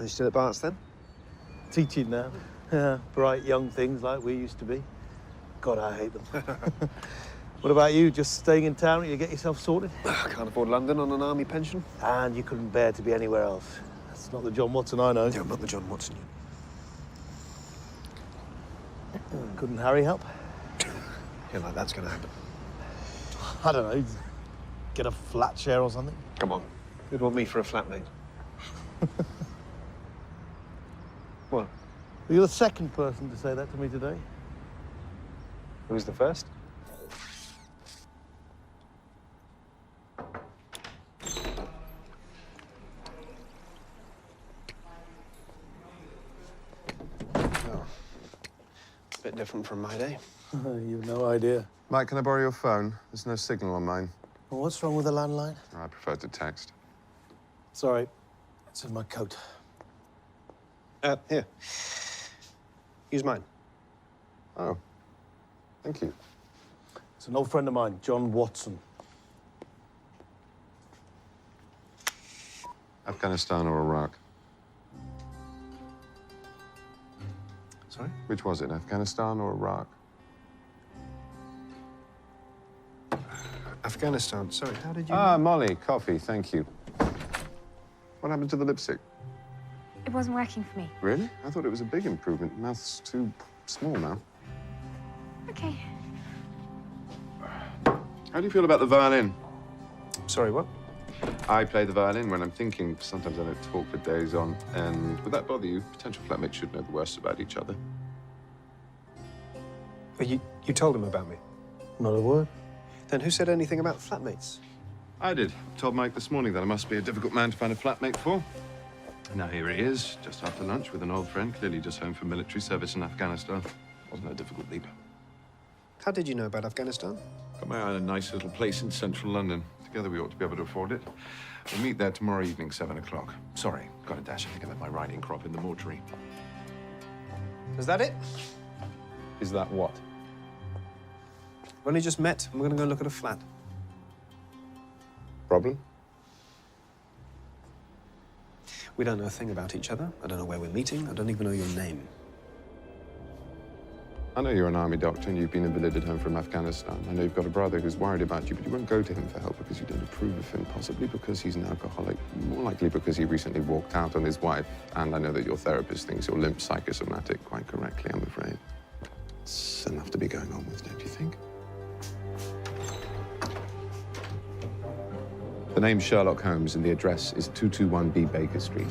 Are you still at Bart's then? Teaching now. Yeah, bright young things like we used to be. God, I hate them. What about you? Just staying in town till you get yourself sorted? I can't afford London on an army pension. And you couldn't bear to be anywhere else. That's not the John Watson I know. Yeah, I'm not the John Watson. Couldn't Harry help? Yeah, like that's gonna happen. I don't know. Get a flat share or something? Come on. Who'd want me for a flatmate? What? You're the second person to say that to me today. Who was the first? Oh. A bit different from my day. You've no idea. Mike, can I borrow your phone? There's no signal on mine. Well, what's wrong with the landline? I prefer to text. Sorry, it's in my coat. Here. Use mine. Oh, thank you. It's an old friend of mine, John Watson. Afghanistan or Iraq? Sorry? Which was it, Afghanistan or Iraq? Afghanistan. Sorry, how did you... Ah, Molly, coffee, thank you. What happened to the lipstick? It wasn't working for me. Really? I thought it was a big improvement. Mouth's too small now. Okay. How do you feel about the violin? Sorry, what? I play the violin when I'm thinking. Sometimes I don't talk for days on. And would that bother you? Potential flatmates should know the worst about each other. Oh, you told him about me? Not a word. Then who said anything about flatmates? I did. Told Mike this morning that I must be a difficult man to find a flatmate for. Now here he is, just after lunch with an old friend, clearly just home from military service in Afghanistan. Wasn't a difficult leap. How did you know about Afghanistan? Got my eye on a nice little place in central London. Together we ought to be able to afford it. We'll meet there tomorrow evening, 7 o'clock. Sorry, got a dash. I think I left my riding crop in the mortuary. Is that it? Is that what? We've only just met, and we're gonna go look at a flat. Problem? We don't know a thing about each other. I don't know where we're meeting. I don't even know your name. I know you're an army doctor and you've been invalided home from Afghanistan. I know you've got a brother who's worried about you, but you won't go to him for help because you don't approve of him, possibly because he's an alcoholic, more likely because he recently walked out on his wife. And I know that your therapist thinks you're limp psychosomatic, quite correctly, I'm afraid. It's enough to be going on with, don't you think? The name's Sherlock Holmes and the address is 221B Baker Street.